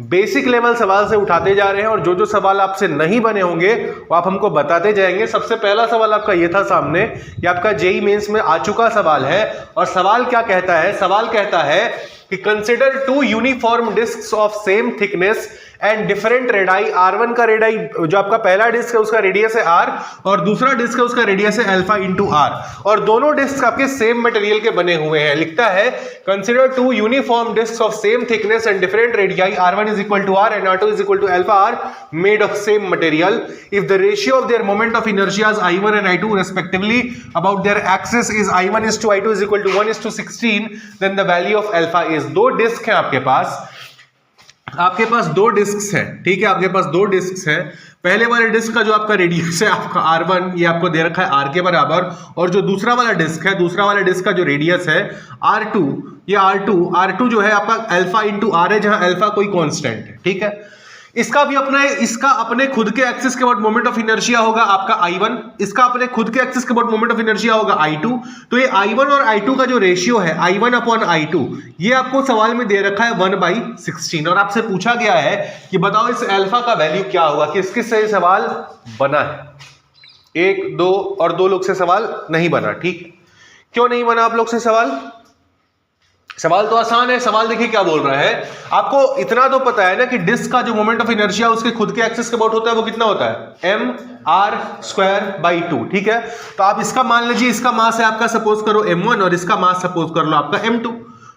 Basic level सवाल से उठाते जा रहे हैं और जो जो सवाल आपसे नहीं बने होंगे वो आप हमको बताते जाएंगे। सबसे पहला सवाल आपका ये था सामने, ये आपका जेईई मेंस में आ चुका सवाल है और सवाल क्या कहता है, सवाल कहता है कि consider two uniform discs of same thickness and different radii. R1 का रेडाई जो आपका पहला डिस्क है उसका रेडियस है R और दूसरा डिस्क है उसका रेडियस है अल्फा इंटू R और दोनों डिस्क आपके सेम मटेरियल के बने हुए हैं। लिखता है consider two uniform disc of same thickness and different radii R1 is equal to R and R2 is equal to alpha R made of same material if the ratio of their moment of inertias I1 and I2 respectively about their axis is I1 is to I2 is equal to 1 is to 16 then the value of alpha is। दो disc हैं आपके पास दो disc हैं, ठीक है, आपके पास दो disc हैं। पहले वाले डिस्क का जो आपका रेडियस है आपका R1 ये आपको दे रखा है R के बराबर और जो दूसरा वाला डिस्क है, दूसरा वाला डिस्क का जो रेडियस है R2, ये R2 जो है आपका अल्फा इंटू R है जहां अल्फा कोई कांस्टेंट है, ठीक है। इसका अपने खुद के एक्सिस के अबाउट मोमेंट ऑफ इनर्शिया होगा आपका I1, इसका अपने खुद के एक्सिस के अबाउट मोमेंट ऑफ इनर्शिया होगा I2। तो ये I1 और I2 का जो रेशियो है I1 अपॉन I2 ये आपको सवाल में दे रखा है 1/16 और आपसे पूछा गया है कि बताओ इस अल्फा का वैल्यू क्या होगा। किस किस से सवाल बना है? 1, 2 और 2 लोग से सवाल नहीं बना, ठीक। क्यों नहीं बना आप लोग से सवाल तो आसान है। सवाल देखिए क्या बोल रहा है, आपको इतना तो पता है ना कि डिस्क का जो मोमेंट ऑफ इनर्शिया उसके खुद के एक्सिस के अबाउट होता है वो कितना होता है mr²/2, ठीक है। तो आप इसका मान लीजिए, इसका मास है आपका सपोज करो m1 और इसका मास सपोज कर लो आपका m2,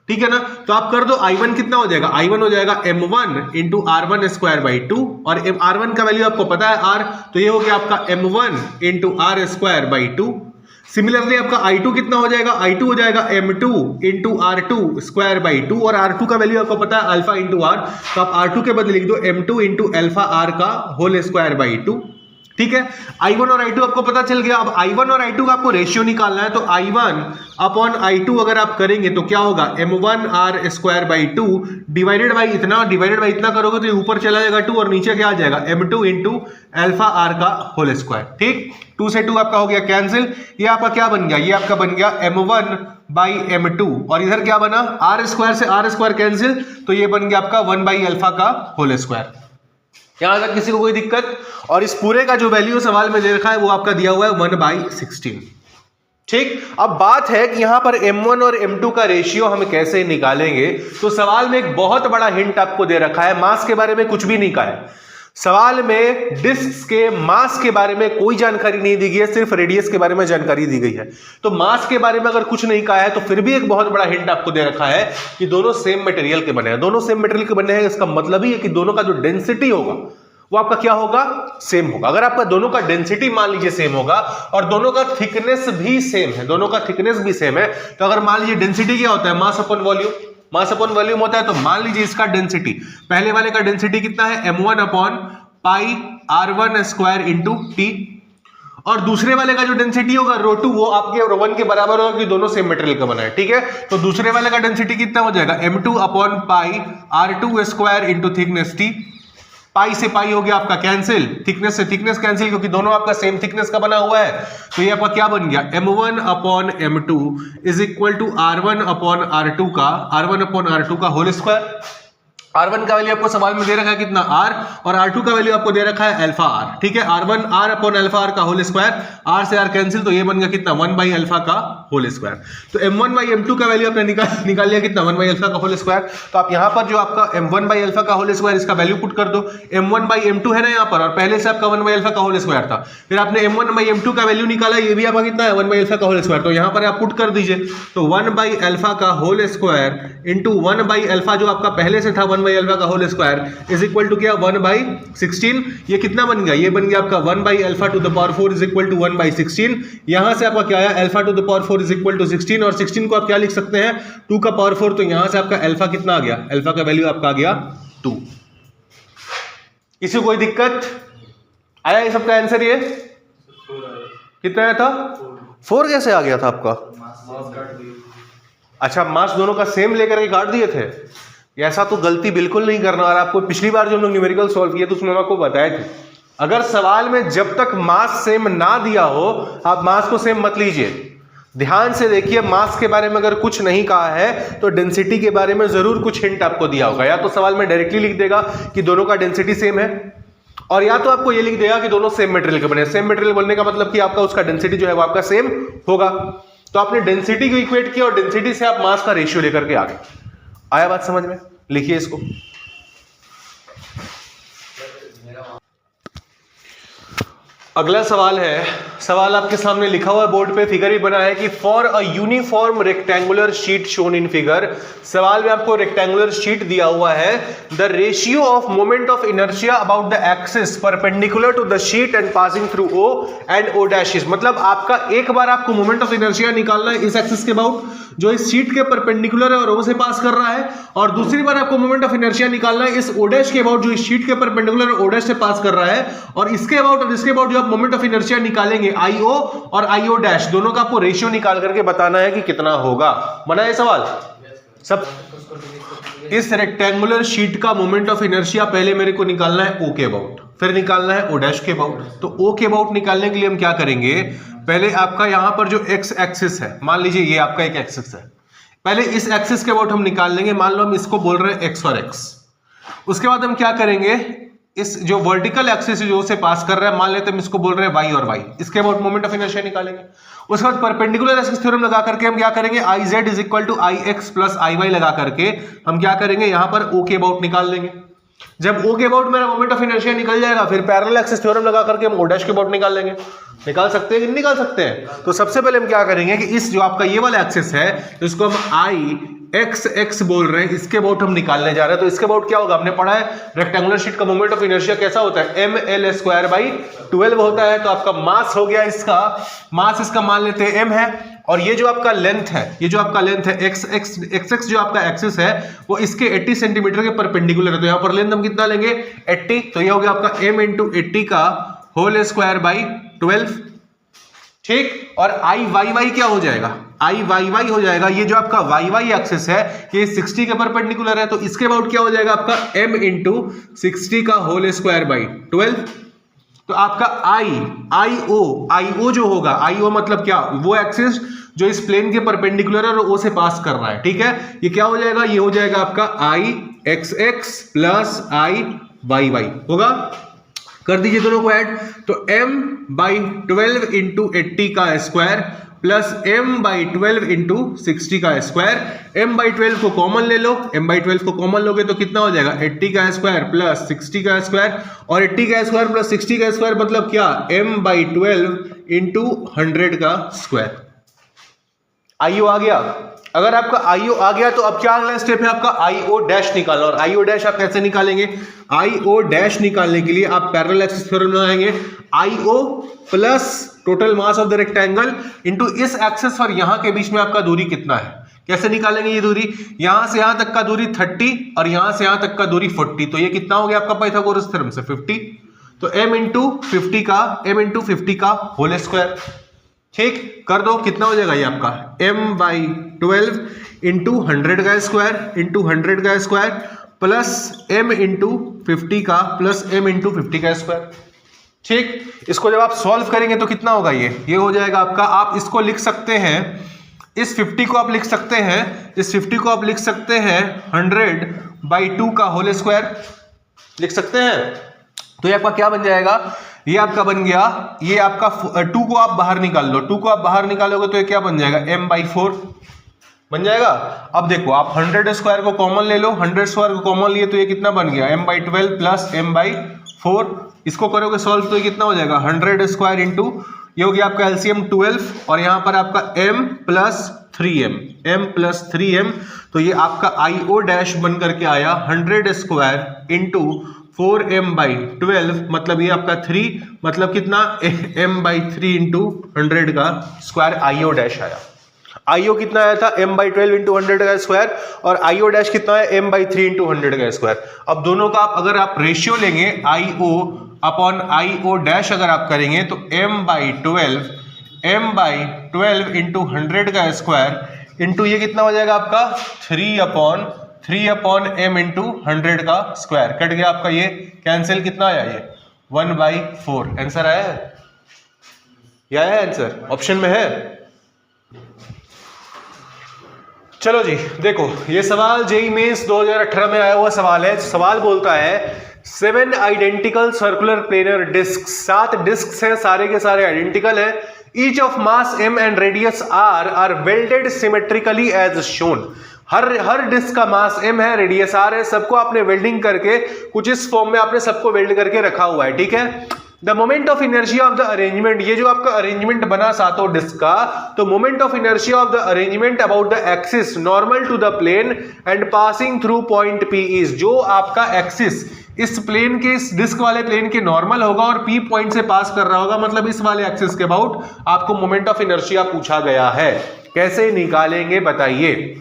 ठीक है ना। तो आप कर दो I1 कितना हो जाएगा, I1 हो जाएगा m1 इंटू R1²/2 और R1 का वैल्यू आपको पता है R, तो ये हो गया आपका m1 इंटू R²/2। सिमिलरली आपका I2 कितना हो जाएगा, I2 हो जाएगा m2 इंटू R2²/2 और R2 का वैल्यू आपको पता है अल्फा इंटू R, तो आप R2 के बदले लिख दो m2 इंटू अल्फा R का होल²/2, ठीक है। I1 और I2 आपको पता चल गया। अब I1 और I2 का आपको रेशियो निकालना है, तो I1 अपॉन I2 अगर आप करेंगे तो क्या होगा m1 R²/2 डिवाइडेड बाई इतना करोगे तो ये ऊपर चला जाएगा 2 और नीचे क्या आ जाएगा m2 इंटू अल्फा R का होल², ठीक। 2 से 2 आपका हो गया कैंसिल, ये आपका क्या बन गया, ये आपका बन गया m1/m2 और इधर क्या बना R² से R² कैंसिल, तो ये बन गया आपका 1/अल्फा का होल²। यहां तक किसी को कोई दिक्कत? और इस पूरे का जो वैल्यू सवाल में दे रखा है वो आपका दिया हुआ है 1/16, ठीक। अब बात है कि यहां पर m1 और m2 का रेशियो हम कैसे निकालेंगे। तो सवाल में एक बहुत बड़ा हिंट आपको दे रखा है, मास के बारे में कुछ भी नहीं कहा है। सवाल में डिस्क के मास के बारे में कोई जानकारी नहीं दी गई है, सिर्फ रेडियस के बारे में जानकारी दी गई है। तो मास के बारे में अगर कुछ नहीं कहा है तो फिर भी एक बहुत बड़ा हिंट आपको दे रखा है कि दोनों सेम मटेरियल के बने हैं। दोनों सेम मटेरियल के बने हैं, इसका मतलब ही है कि दोनों का जो डेंसिटी होगा वो आपका क्या होगा, सेम होगा। अगर आपका दोनों का डेंसिटी मान लीजिए सेम होगा और दोनों का थिकनेस भी सेम है, तो अगर मान लीजिए डेंसिटी क्या होता है, मास अपॉन वॉल्यूम होता है। तो मान लीजिए इसका डेंसिटी, पहले वाले का डेंसिटी कितना है m1 upon pi R1² into T और दूसरे वाले का जो डेंसिटी होगा ρ2 वो आपके ρ1 के बराबर होगा कि दोनों सेम मटेरियल का बना है, ठीक है। तो दूसरे वाले का डेंसिटी कितना हो जाएगा m2 upon pi R2² into thickness t. Pi से पाई हो गया आपका कैंसिल, थिकनेस से थिकनेस कैंसिल क्योंकि दोनों आपका सेम थिकनेस का बना हुआ है। तो ये आपका क्या बन गया m1 upon m2 is equal to R1 upon R2 का होल²। R1 का वैल्यू आपको सवाल में दे रखा है कितना R और R2 का वैल्यू आपको दे रखा है अल्फा R, ठीक है। R1 R upon alpha R का होल², R से R कैंसिल, तो ये बन गया कितना 1/अल्फा का होल²। तो m1/m2 का वैल्यू आपने निकाल लिया कितना 1/अल्फा का होल²। तो आप यहां पर जो आपका m1/अल्फा का होल² इसका वैल्यू पुट कर दो, m1/m2 है ना यहां पर और पहले से आपका 1/अल्फा का होल² था, फिर आपने m1/m2 का वैल्यू निकाला, ये भी आपका कितना है 1/अल्फा का होल²। तो यहां पर आप पुट कर दीजिए, तो 1/अल्फा का होल² इंटू 1/अल्फा जो आपका पहले से था 1/अल्फा का होल² इज इक्वल टू क्या 1/16। ये कितना बन गया, ये बन गया आपका 1/अल्फा to the power 4 is equal to 1/16। यहां से आपका क्या आया alpha to the power 4 is equal to 16 और 16 को आप क्या लिख सकते हैं 2 का पावर 4। तो यहां से आपका अल्फा कितना आ गया, अल्फा का वैल्यू आपका आ गया 2। किसी को कोई दिक्कत आया? ये सबका आंसर ये कितना आया था 4 कैसे आ गया था आपका? अच्छा, मास दोनों का सेम लेकर के काट दिए थे। ऐसा तो गलती बिल्कुल नहीं करना। और आपको पिछली बार जो हम लोग न्यूमेरिकल सॉल्व किए तो उसमें हम आपको बताए थे, अगर सवाल में जब तक मास सेम ना दिया हो आप मास को सेम मत लीजिए। ध्यान से देखिए, मास के बारे में अगर कुछ नहीं कहा है तो डेंसिटी के बारे में जरूर कुछ हिंट आपको दिया होगा। या तो सवाल में डायरेक्टली लिख देगा कि दोनों का डेंसिटी सेम है, और या तो आपको ये लिख देगा कि दोनों सेम मटेरियल के बने। सेम मटेरियल बोलने का मतलब कि आपका उसका डेंसिटी जो है वो आपका सेम होगा। तो आपने डेंसिटी को इक्वेट किया और डेंसिटी से आप मास का रेशियो लेकर के आ गए। आया बात समझ में? लिखिए इसको। अगला सवाल है, सवाल आपके सामने लिखा हुआ बोर्ड पे, फिगर भी बना है कि for a uniform rectangular sheet shown in figure. सवाल में आपको रेक्टेंगुलर शीट दिया हुआ है। The ratio of moment of inertia about the axis perpendicular to the sheet and passing through O and O dashes. मतलब आपका एक बार आपको मोमेंट ऑफ इनर्शिया निकालना है इस एक्सिस के अबाउट जो इस शीट के परपेंडिकुलर है और ओ से पास कर रहा है, और दूसरी बार आपको मोमेंट ऑफ इनर्शिया निकालना है इस ओ डैश के अबाउट जो इस शीट के परपेंडिकुलर ओ डैश से पास कर रहा है, और इसके अबाउट और इसके अबाउट जो आप मोमेंट ऑफ इनर्शिया निकालेंगे आई ओ और आई ओ डैश, दोनों का आपको रेशियो निकाल करके बताना है कि कितना होगा। बना है सवाल सब? इस रेक्टेंगुलर शीट का मोमेंट ऑफ इनर्शिया पहले मेरे को निकालना है ओ के अबाउट, फिर निकालना है ओ डैश के अबाउट। तो ओ के अबाउट निकालने के लिए हम क्या करेंगे, पहले आपका यहां पर जो एक्स एक्सिस है, मान लीजिए ये आपका एक एक्सिस है, पहले इस एक्सिस के अबाउट हम निकाल लेंगे। मान लो हम इसको बोल रहे हैं एक्स और एक्स। उसके बाद हम क्या करेंगे, इस जो वर्टिकल एक्सिस जो से पास कर रहा है, मान लेते हैं हम इसको बोल रहे हैं वाई और वाई, इसके अबाउट मोमेंट ऑफ इनर्शिया निकालेंगे। उसके बाद परपेंडिकुलर एक्सिस थ्योरम लगा करके हम क्या करेंगे, I Z is equal to I X plus I Y लगा करके हम क्या करेंगे, यहां पर ओ के अबाउट निकाल लेंगे। जब ओ के अबाउट मेरा मोमेंट ऑफ इनर्शिया निकल जाएगा, फिर पैरेलल एक्सिस थ्योरम लगा करके हम ओ डैश के अबाउट निकाल लेंगे। निकाल सकते हैं कि नहीं निकाल सकते हैं? तो सबसे पहले हम क्या करेंगे कि इस जो आपका ये वाला एक्सिस है, इसको हम आई एक्स एक्स बोल रहे हैं, इसके अबाउट हम निकालने जा रहे हैं। तो इसके अबाउट क्या होगा, हमने पढ़ा है रेक्टेंगुलर शीट का मोमेंट ऑफ इनर्शिया कैसा होता है, एम एल स्क्वायर बाई 12 होता है। तो आपका मास हो गया, इसका मास इसका मान लेते हैं एम है, और ये जो आपका लेंथ है, ये जो आपका लेंथ है एक्स एक्स एक्स एक्स जो आपका एक्सिस है वो इसके 80 सेंटीमीटर के परपेंडिकुलर है। तो यहाँ पर लेंथ हम कितना लेंगे 80, तो ये हो गया आपका m इंटू 80 का होल स्क्वायर बाई 12, ठीक। और आई वाई वाई क्या हो जाएगा, आई वाई वाई हो जाएगा, ये जो आपका वाई वाई एक्सिस है ये 60 के परपेंडिकुलर है, तो इसके अबाउट क्या हो जाएगा आपका m इंटू 60 का होल स्क्वायर बाई 12। तो आपका आई ओ जो होगा, आई ओ मतलब क्या, वो एक्सिस जो इस प्लेन के परपेंडिकुलर है और ओ से पास कर रहा है, ठीक है। ये क्या हो जाएगा, ये हो जाएगा आपका आई x x plus I Y Y होगा। कर दीजिए दोनों को ऐड, तो m बाई 12 इंटू 80 का square plus m by 12 into 60 का स्क्वायर। m बाई 12 को कॉमन ले लो, m बाई 12 को कॉमन लोगे तो कितना हो जाएगा 80 का स्क्वायर प्लस 60 का स्क्वायर, और 80 का स्क्वायर प्लस 60 का स्क्वायर मतलब क्या, m बाई 12 इंटू 100 का स्क्वायर। आईओ आ गया। अगर आपका आईओ आ गया तो अब क्या अगला स्टेप है आपका आईओ डैश निकालना। और आईओ डैश आप कैसे निकालेंगे, आईओ डैश निकालने के लिए आप पैरेलल एक्सिस थ्योरम लगाएंगे, IO plus total mass of the rectangle into इस एक्सिस और यहां के बीच में आपका दूरी कितना है। कैसे निकालेंगे ये दूरी, यहां से यहां तक का दूरी 30 और यहां से यहां तक का दूरी 40, तो ये कितना हो गया आपका पाइथागोरस थ्योरम से 50। तो m इंटू 50 का होल स्क्वायर, ठीक। कर दो, कितना हो जाएगा ये आपका m बाई 12 इंटू 100 का स्क्वायर इंटू 100 का स्क्वायर प्लस m इंटू 50 का प्लस m इंटू 50 का स्क्वायर, ठीक। इसको जब आप सॉल्व करेंगे तो कितना होगा, ये हो जाएगा आपका, आप इसको लिख सकते हैं, इस 50 को आप लिख सकते हैं, इस 50 को आप लिख सकते हैं 100 बाई 2 का होल स्क्वायर लिख सकते हैं। तो ये आपका क्या बन जाएगा, ये आपका बन गया, ये आपका 2 को आप बाहर निकाल लो, 2 को आप बाहर निकालोगे तो ये क्या बन जाएगा m बाई 4 बन जाएगा। अब देखो आप 100 स्क्वायर को कॉमन ले लो, 100 स्क्वायर को कॉमन लिए तो ये कितना बन गया m by 12 plus m by 4। इसको करोगे सॉल्व तो ये कितना हो जाएगा 100 स्क्वायर इंटू, ये हो गया आपका एलसीएम 12 और यहाँ पर आपका m प्लस 3m, तो ये आपका आईओ डैश बन करके आया 100 स्क्वायर इंटू 4m बाई 12, मतलब ये आपका 3, मतलब कितना m बाई 3 इंटू 100 का स्क्वायर आईओ डैश आया। आईओ कितना आया था m बाई 12 इंटू 100 का स्क्वायर, और आईओ डैश कितना है m बाई 3 इंटू 100 का स्क्वायर। अब दोनों का आप अगर आप रेशियो लेंगे आईओ अपॉन आईओ डैश अगर आप करेंगे तो m बाई 12 इंटू 100 का स्क्वायर इंटू ये कितना हो जाएगा आपका 3 अपॉन m इंटू 100 का स्क्वायर, कट गया आपका, ये कैंसिल, कितना आया ये 1/4। आंसर आया है, ये आया आंसर ऑप्शन में है। चलो जी देखो, ये सवाल जेईई मेंस 2018 में आया हुआ सवाल है। सवाल बोलता है 7 identical circular planar disc, 7 disc हैं, सारे के सारे आइडेंटिकल हैं। Each of mass m and radius r are welded symmetrically as shown. हर डिस्क का मास m है, रेडियस r है, सबको आपने वेल्डिंग करके कुछ इस फॉर्म में आपने सबको वेल्ड करके रखा हुआ है, ठीक है। The moment of inertia of the arrangement, ये जो आपका अरेंजमेंट बना सातों डिस्क का, तो moment of inertia of the arrangement about the axis normal to the plane and passing through point P is, जो आपका एक्सिस इस प्लेन के, इस डिस्क वाले प्लेन के नॉर्मल होगा और P पॉइंट से पास कर रहा होगा, मतलब इस वाले एक्सिस के अबाउट आपको मोमेंट ऑफ इनर्शिया पूछा गया है। कैसे निकालेंगे बताइए।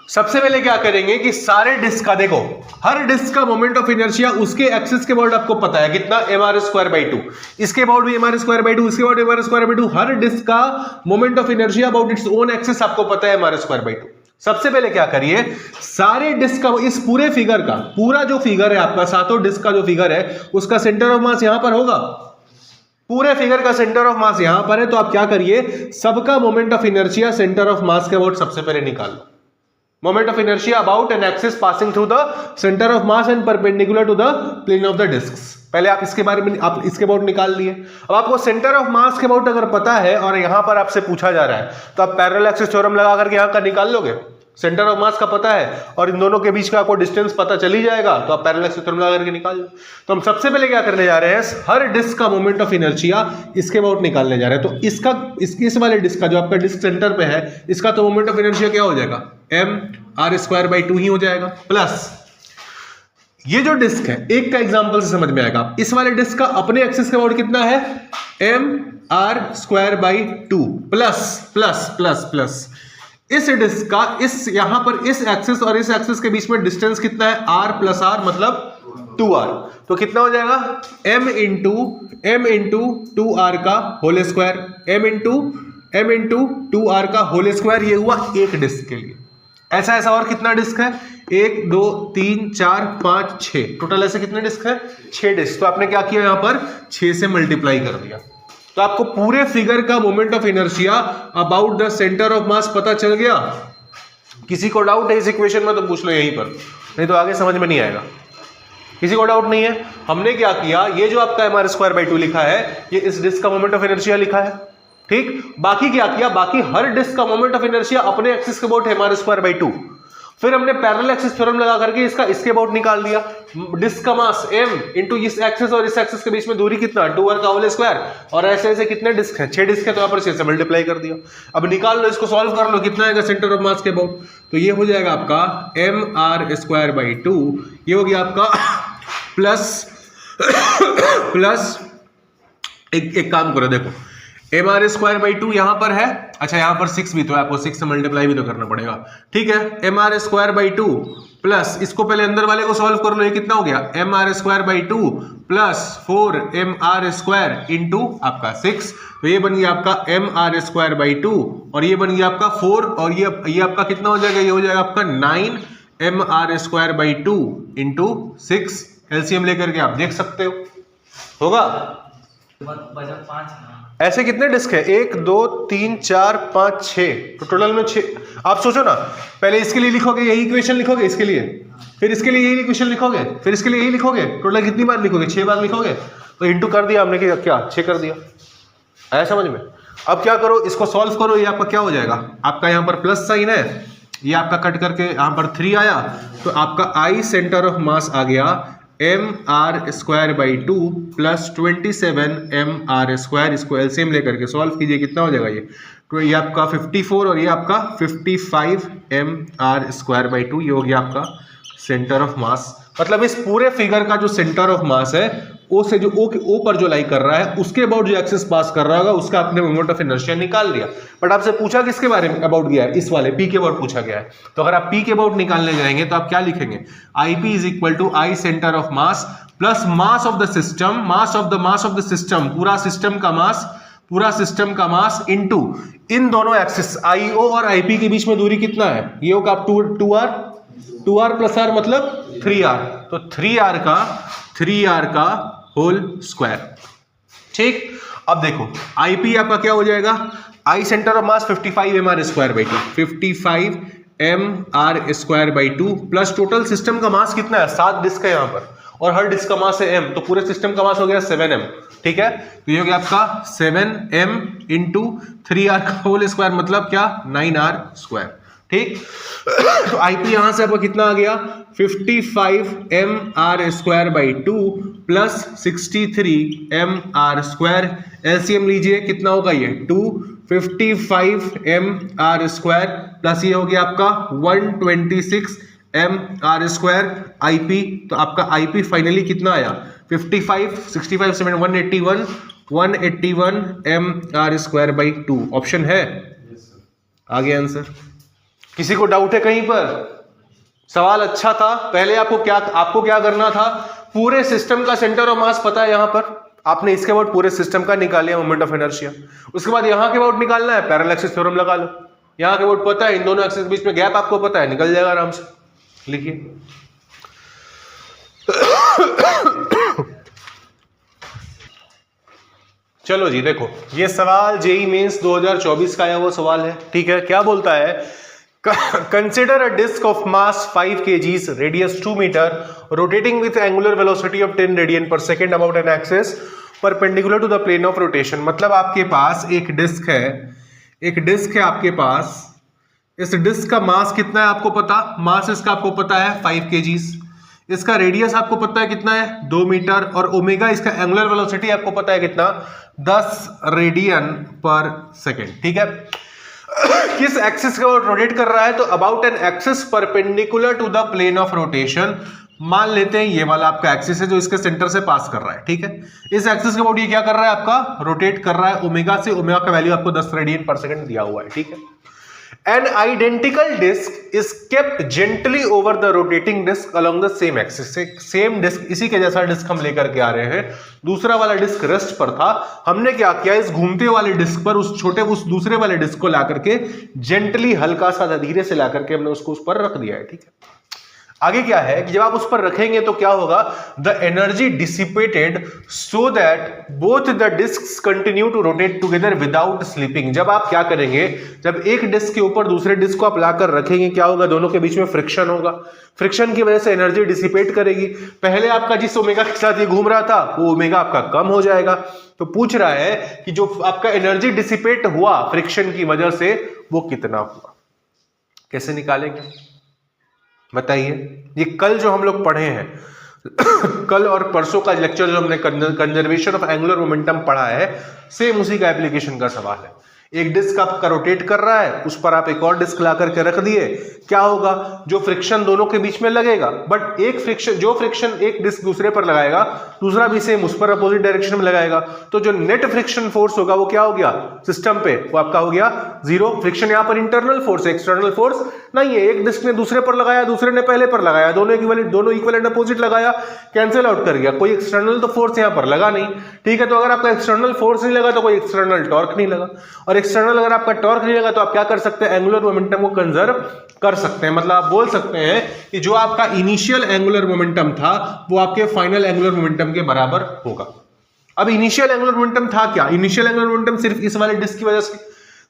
सबसे पहले क्या करेंगे कि सारे डिस्क का, देखो हर डिस्क का मोमेंट ऑफ इनर्शिया उसके एक्सिस के अबाउट आपको पता है कितना, mr²/2, इसके अबाउट भी mr²/2, इसके अबाउट mr²/2, हर डिस्क का moment of inertia about its own axis आपको पता है mr²/2। सबसे पहले क्या करिए, सारे डिस्क का, इस पूरे फिगर का, पूरा जो फिगर है आपका, सातों डिस्क का जो फिगर है, उसका सेंटर ऑफ मास यहां पर होगा। पूरे फिगर का सेंटर ऑफ मास यहां पर है, तो आप क्या करिए, सबका moment of inertia centre of mass के अबाउट सबसे पहले निकाल लो। Moment of inertia about an axis passing through the centre of mass and perpendicular to the plane of the discs. पहले आप इसके बारे में, आप इसके अबाउट निकाल लिए। अब आपको सेंटर ऑफ मास के अबाउट अगर पता है और यहां पर आपसे पूछा जा रहा है, तो आप पैरेलल एक्सिस थ्योरम लगा करके यहां का निकाल लोगे। सेंटर ऑफ मास का पता है और इन दोनों के बीच का आपको डिस्टेंस पता चली जाएगा, तो आप पैरेलल एक्सिस थ्योरम लगा करके निकाल लो। तो हम सबसे पहले क्या करने जा रहे हैं, हर डिस्क का मोमेंट ऑफ इनर्शिया इसके अबाउट निकालने जा रहे हैं। तो इसका, इस वाले डिस्क का, जो आपका डिस्क सेंटर पे है, इसका तो मोमेंट ऑफ इनर्शिया क्या हो जाएगा, mr²/2 ही हो जाएगा। प्लस ये जो डिस्क है, एक का एग्जांपल से समझ में आएगा, इस वाले डिस्क का अपने एक्सिस के अबाउट कितना है, mr²/2 plus plus plus plus इस डिस्क का, इस यहां पर इस एक्सिस और इस एक्सिस के बीच में डिस्टेंस कितना है, r+r मतलब 2r। तो कितना हो जाएगा, m इंटू 2r का whole square, m into 2r का होल स्क्वायर। ये हुआ एक डिस्क के लिए। ऐसा और कितना डिस्क है, 1 2 3 4 5 6, टोटल ऐसे कितने डिस्क है, 6 डिस्क। तो आपने क्या किया, यहां पर 6 से मल्टीप्लाई कर दिया, तो आपको पूरे फिगर का moment of inertia about the centre of मास पता चल गया। किसी को डाउट है इस इक्वेशन में तो पूछ लो यहीं पर, नहीं तो आगे समझ में नहीं आएगा। किसी को डाउट नहीं है। हमने क्या किया, ये जो आपका mr²/2 लिखा है, ये इस डिस्क का मोमेंट ऑफ इनर्शिया लिखा है, ठीक। बाकी क्या किया, बाकी हर डिस्क का मोमेंट ऑफ इनर्शिया अपने एक्सिस के अबाउट है mr²/2। फिर हमने पैरेलल एक्सिस थ्योरम लगा करके इसके अबाउट निकाल दिया। डिस्क का मास m इंटू इस एक्सिस और इस एक्सिस के बीच में दूरी कितना, 2r का होल स्क्वायर। और ऐसे ऐसे कितने डिस्क हैं, 6 डिस्क है, तो यहाँ पर 6 से मल्टीप्लाई कर दिया। अब निकाल लो, इसको सॉल्व कर लो, कितना आएगा सेंटर ऑफ मास के अबाउट। तो ये हो जाएगा आपका mr²/2, ये हो गया आपका प्लस एक काम करो, देखो mr²/2 यहां पर है, अच्छा यहां पर 6 भी तो है, आपको 6 से मल्टीप्लाई भी तो करना पड़ेगा, ठीक है। mr²/2 प्लस, इसको पहले अंदर वाले को सॉल्व कर लो, ये कितना हो गया, mr²/2 प्लस 4mr² इंटू आपका 6, तो ये बन गया आपका mr²/2 और ये बन गया आपका 4 और ये आपका कितना हो जाएगा, ये हो जाएगा आपका 9mr²/2 इंटू 6। एलसीएम लेकर के आप देख सकते हो, होगा। ऐसे कितने डिस्क है, 1 2 3 4 5 6, तो टोटल में 6। आप सोचो ना, पहले इसके लिए लिखोगे यही इक्वेशन लिखोगे, इसके लिए, फिर इसके लिए यही इक्वेशन लिखोगे, फिर इसके लिए यही लिखोगे, टोटल कितनी बार लिखोगे, 6 बार लिखोगे। तो इंटू कर दिया हमने, क्या 6 कर दिया, आया समझ में। अब क्या करो, इसको सॉल्व करो, ये आपका क्या हो जाएगा, आपका यहाँ पर प्लस साइन है, ये आपका कट करके यहाँ पर 3 आया, तो आपका आई सेंटर ऑफ मास आ गया mr²/2 प्लस 27mr²। इसको एलसीएम लेकर के सॉल्व कीजिए, कितना हो जाएगा ये, तो ये आपका 54 और ये आपका 55mr²/2, ये हो गया आपका सेंटर ऑफ मास। मतलब इस पूरे फिगर का जो सेंटर ऑफ मास है, ओ से जो ओ पर जो लाई कर रहा है, उसके अबाउट जो एक्सिस पास कर रहा होगा, उसका आपने मोमेंट ऑफ इनर्शिया निकाल लिया। बट आपसे पूछा किसके बारे में अबाउट गया है, इस वाले पी के अबाउट पूछा गया है। तो अगर आप पी के अबाउट निकालने जाएंगे तो आप क्या लिखेंगे, IP = I centre of mass plus mass of the system, mass of the system, पूरा सिस्टम का मास इनटू इन दोनों एक्सिस IO और IP के बीच में दूरी कितना है, ये होगा 2r प्लस r मतलब 3r, तो 3r का होल स्क्वायर, ठीक। अब देखो आईपी आपका क्या हो जाएगा, I centre of mass 55 mr square by 2, 55 mr square by 2 plus total system का मास कितना है, 7 डिस्क है यहाँ पर और हर डिस्क का मास है m, तो पूरे सिस्टम का मास हो गया 7m। ठीक है, तो ये हो गया आपका 7m इंटू 3r का होल स्क्वायर मतलब क्या 9r स्क्वायर। ठीक, तो आईपी यहां से आपका कितना आ गया 55 mr square by 2 plus 63 mr square, LCM लीजिए कितना होगा ये 255 mr स्क्वायर प्लस ये हो गया आपका 126 mr स्क्वायर आईपी। तो आपका आईपी फाइनली कितना आया 55 65 7 181 mr स्क्वायर बाई 2। ऑप्शन है, आ गया आंसर। किसी को डाउट है कहीं पर? सवाल अच्छा था। पहले आपको क्या करना था, पूरे सिस्टम का सेंटर ऑफ मास पता है यहां पर, आपने इसके बाद पूरे सिस्टम का निकाल लिया मोमेंट ऑफ इनर्शिया, उसके बाद यहां के बाद निकालना है, पैरेलल एक्सिस थ्योरम लगा लो, यहां के बाद पता है, इन दोनों एक्सिस के बीच में गैप आपको पता है, निकल जाएगा आराम से। लिखिए चलो जी, देखो ये सवाल जेईई मेंस 2024 का आया वो सवाल है। ठीक है, क्या बोलता है, consider a disc of mass 5 kg, radius 2 metre, rotating with angular velocity of 10 radian per second about an axis perpendicular to the plane of rotation. मतलब आपके पास एक डिस्क है आपके पास, इस डिस्क का मास कितना है आपको पता, मास इसका आपको पता है 5 kg, इसका रेडियस आपको पता है कितना है 2 मीटर, और ओमेगा इसका एंगुलर वेलोसिटी आपको पता है कितना 10 रेडियन पर सेकेंड। ठीक है, किस एक्सिस का रोटेट कर रहा है, तो about an axis perpendicular to the plane of rotation. मान लेते हैं ये वाला आपका एक्सिस है जो इसके सेंटर से पास कर रहा है। ठीक है, इस एक्सिस के अबाउट ये क्या कर रहा है आपका, रोटेट कर रहा है ओमेगा से, ओमेगा का वैल्यू आपको 10 रेडियन पर सेकंड दिया हुआ है। ठीक है, An identical disk is kept gently over the rotating disk along the same axis। Same disc, इसी के जैसा डिस्क हम लेकर के आ रहे हैं, दूसरा वाला डिस्क रेस्ट पर था, हमने क्या किया, इस घूमते वाले डिस्क पर उस दूसरे वाले डिस्क को ला करके जेंटली हल्का सा धीरे से ला करके हमने उसको उस पर रख दिया है। ठीक है, आगे क्या है कि जब आप उस पर रखेंगे तो क्या होगा, the energy dissipated so that both the discs continue to rotate together without slipping. जब आप क्या करेंगे, जब एक डिस्क के ऊपर दूसरे डिस्क को आप लाकर रखेंगे, क्या होगा, दोनों के बीच में फ्रिक्शन होगा, फ्रिक्शन की वजह से एनर्जी डिसिपेट करेगी। पहले आपका जिस ओमेगा के साथ ये घूम रहा था वो ओमेगा आपका कम हो जाएगा। तो पूछ रहा है कि जो आपका एनर्जी डिसिपेट हुआ फ्रिक्शन की वजह से वो कितना हुआ, कैसे निकालेंगे बताइए। ये कल जो हम लोग पढ़े हैं कल और परसों का लेक्चर जो हमने कंजर्वेशन ऑफ एंगुलर मोमेंटम पढ़ा है, सेम उसी का एप्लीकेशन का सवाल है। एक डिस्क आपका रोटेट कर रहा है, उस पर आप एक और डिस्क ला करके रख दिए, क्या होगा, जो फ्रिक्शन दोनों के बीच में लगेगा, बट जो फ्रिक्शन एक डिस्क दूसरे पर लगाएगा, दूसरा भी सेम उस पर अपोजिट डायरेक्शन में लगाएगा, तो जो नेट फ्रिक्शन फोर्स होगा वो क्या हो गया सिस्टम पे, वो आपका हो गया जीरो। फ्रिक्शन यहां पर इंटरनल फोर्स है, एक्सटर्नल फोर्स नहीं है। एक डिस्क ने दूसरे पर लगाया, दूसरे ने पहले पर लगाया, दोनों इक्विवेलेंट अपोजिट लगाया, कैंसिल आउट कर गया, कोई एक्सटर्नल तो फोर्स यहां पर लगा नहीं। ठीक है, तो अगर आपका एक्सटर्नल फोर्स नहीं लगा तो कोई एक्सटर्नल टॉर्क नहीं लगा, और एक्सटर्नल अगर आपका टॉर्क नहीं लगा तो आप क्या कर सकते हैं, एंगुलर मोमेंटम को कंजर्व कर सकते हैं। मतलब आप बोल सकते हैं कि जो आपका इनिशियल एंगुलर मोमेंटम था वो आपके फाइनल एंगुलर मोमेंटम के बराबर होगा। अब इनिशियल एंगुलर मोमेंटम था क्या, इनिशियल एंगुलर मोमेंटम सिर्फ इस वाले डिस्क की वजह से,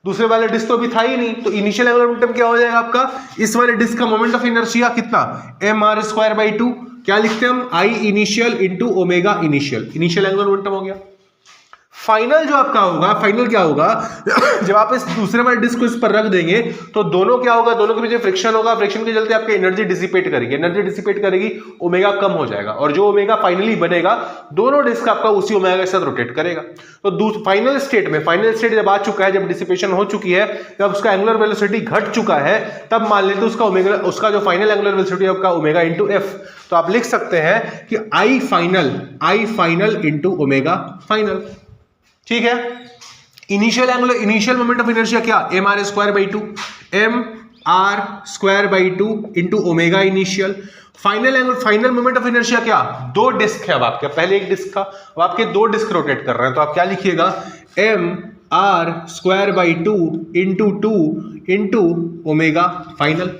दूसरे वाले डिस्क तो अभी था ही नहीं, तो इनिशियल एंगुलर मोमेंटम क्या हो जाएगा आपका, इस वाले डिस्क का मोमेंट ऑफ इनर्शिया कितना mr स्क्वायर बाई 2, क्या लिखते हैं हम, I initial into omega initial, initial angular momentum हो गया। फाइनल जो आपका होगा, फाइनल क्या होगा जब आप इस दूसरे वाले डिस्क को इस पर रख देंगे तो दोनों क्या होगा, दोनों के बीच फ्रिक्शन होगा, फ्रिक्शन के चलते आपकी एनर्जी डिसिपेट करेगी, ओमेगा कम हो जाएगा, और जो ओमेगा फाइनली बनेगा दोनों डिस्क आपका उसी ओमेगा के साथ रोटेट करेगा। तो फाइनल स्टेट जब आ चुका है, जब डिसिपेशन हो चुकी है, जब उसका एंगुलर वेलोसिटी घट चुका है, तब मान लेते उसका जो फाइनल एंगुलर वेलोसिटी आपका ओमेगा इंटू एफ। तो आप लिख सकते हैं कि आई फाइनल इंटू ओमेगा फाइनल। ठीक है, इनिशियल मोमेंट ऑफ इनर्शिया क्या, mr square by 2, mr square by 2 into omega initial. Final moment of inertia क्या, दो डिस्क है अब आपके, पहले एक डिस्क था, अब आपके दो डिस्क रोटेट कर रहे हैं, तो आप क्या लिखिएगा, mr square by 2 into omega final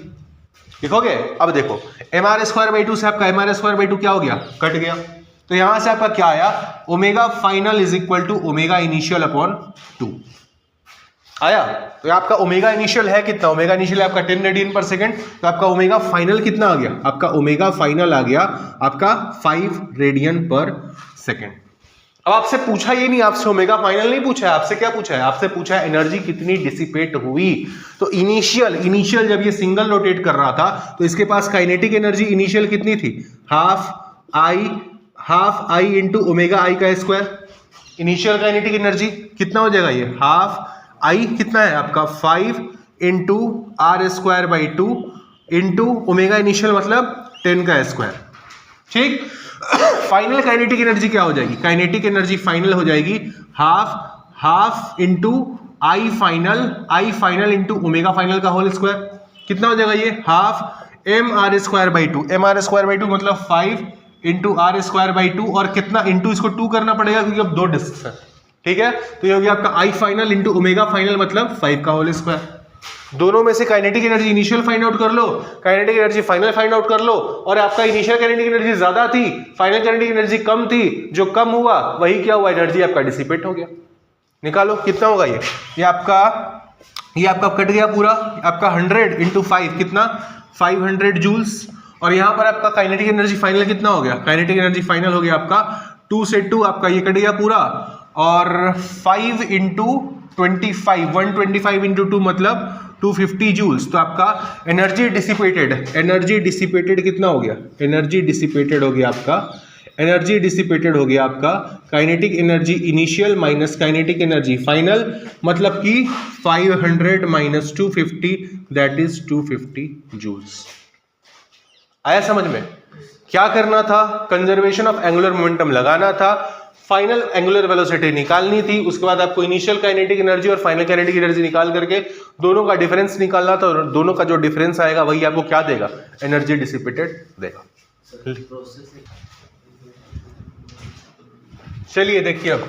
लिखोगे। अब देखो mr स्क्वायर बाई 2 से आपका mr स्क्वायर बाई 2 क्या हो गया, कट गया, तो यहां से आपका क्या आया, omega final is equal to omega initial upon 2 आया। तो आपका ओमेगा इनिशियल है कितना, ओमेगा इनिशियल है आपका 10 रेडियन पर सेकेंड, तो आपका ओमेगा फाइनल कितना आ गया, आपका ओमेगा फाइनल आ गया आपका 5 रेडियन पर सेकेंड। अब आपसे पूछा ये नहीं, आपसे ओमेगा फाइनल नहीं पूछा है, आपसे क्या पूछा है, आपसे पूछा है एनर्जी कितनी डिसिपेट हुई। तो इनिशियल जब ये सिंगल रोटेट कर रहा था तो इसके पास काइनेटिक एनर्जी इनिशियल कितनी थी, हाफ आई इंटू ओमेगा आई का स्क्वायर। इनिशियल काइनेटिक एनर्जी कितना हो जाएगा, ये हाफ आई कितना है आपका 5 into R square by 2 into omega initial मतलब 10 का स्क्वायर, ठीक। फाइनल काइनेटिक एनर्जी क्या हो जाएगी, काइनेटिक एनर्जी फाइनल हो जाएगी half into I final into omega final का होल स्क्वायर। कितना हो जाएगा ये, half M R square by 2, M R square by 2 मतलब 5 इंटू आर स्क्वायर बाई 2, और कितना इंटू इसको 2 करना पड़ेगा क्योंकि अब 2 डिस्क है, ठीक है। तो ये हो गया आपका I final into omega final मतलब 5 का होल स्क्वायर। दोनों में से kinetic energy initial find out कर लो, kinetic energy final find out कर लो, और आपका इनिशियल काइनेटिक एनर्जी ज्यादा थी, फाइनल काइनेटिक एनर्जी कम थी, जो कम हुआ वही क्या हुआ, एनर्जी आपका डिसिपेट हो गया। निकालो कितना होगा ये आपका कट गया पूरा, आपका 100 इंटू 5 कितना 500 जूल्स, और यहां पर आपका काइनेटिक एनर्जी फाइनल कितना हो गया, काइनेटिक एनर्जी फाइनल हो गया आपका 2 से 2 आपका ये कट गया पूरा, और 5 इंटू 25 125 इंटू 2 मतलब 250 जूल्स। तो आपका एनर्जी डिसिपेटेड कितना हो गया, एनर्जी डिसिपेटेड हो गया आपका kinetic energy initial minus kinetic energy final मतलब कि 500 माइनस 250 दैट इज 250 जूल्स। आया समझ में, क्या करना था, कंजर्वेशन ऑफ एंगुलर मोमेंटम लगाना था, फाइनल एंगुलर वेलोसिटी निकालनी थी, उसके बाद आपको इनिशियल काइनेटिक एनर्जी और फाइनल काइनेटिक एनर्जी निकाल करके दोनों का डिफरेंस निकालना था, और दोनों का जो डिफरेंस आएगा वही आपको क्या देगा, एनर्जी डिसिपेटेड देगा। चलिए देखिए अब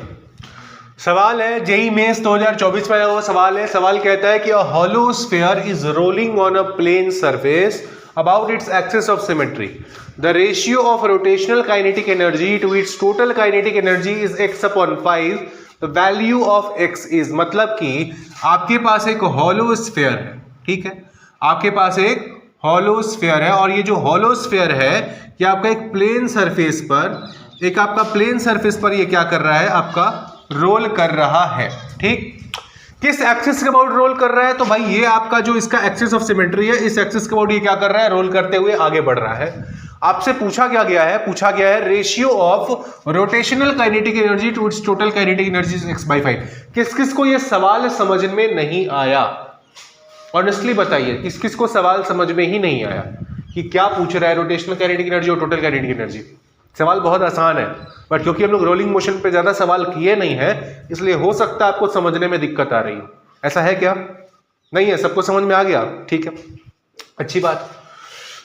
सवाल है जेईई मेंस 2024 में वो सवाल है, सवाल कहता है कि a hollow sphere is rolling on a plane surface about its axis of symmetry. The ratio of rotational kinetic energy to its total kinetic energy is x upon 5. The value of x is मतलब कि आपके पास एक hollow sphere है, ठीक है, आपके पास एक hollow sphere है, और ये जो हॉलो स्फीयर है ये आपका एक प्लेन सरफेस पर ये क्या कर रहा है, आपका रोल कर रहा है, ठीक। किस एक्सिस के अबाउट रोल कर रहा है, तो भाई ये आपका जो इसका एक्सिस ऑफ सिमेट्री है, इस एक्सिस के अबाउट ये क्या कर रहा है, रोल करते हुए आगे बढ़ रहा है। आपसे पूछा गया है ratio of rotational kinetic energy to its total kinetic energy x/5। किस को ये सवाल समझ में नहीं आया, ऑनेस्टली बताइए, किस को सवाल समझ में ही नहीं आया कि क्या पूछ रहा है, रोटेशनल काइनेटिक एनर्जी और टोटल काइनेटिक एनर्जी। सवाल बहुत आसान है, बट क्योंकि हम लोग रोलिंग मोशन पे ज्यादा सवाल किए नहीं है, इसलिए हो सकता है आपको समझने में दिक्कत आ रही हो। ऐसा है क्या, नहीं है, सबको समझ में आ गया, ठीक है, अच्छी बात।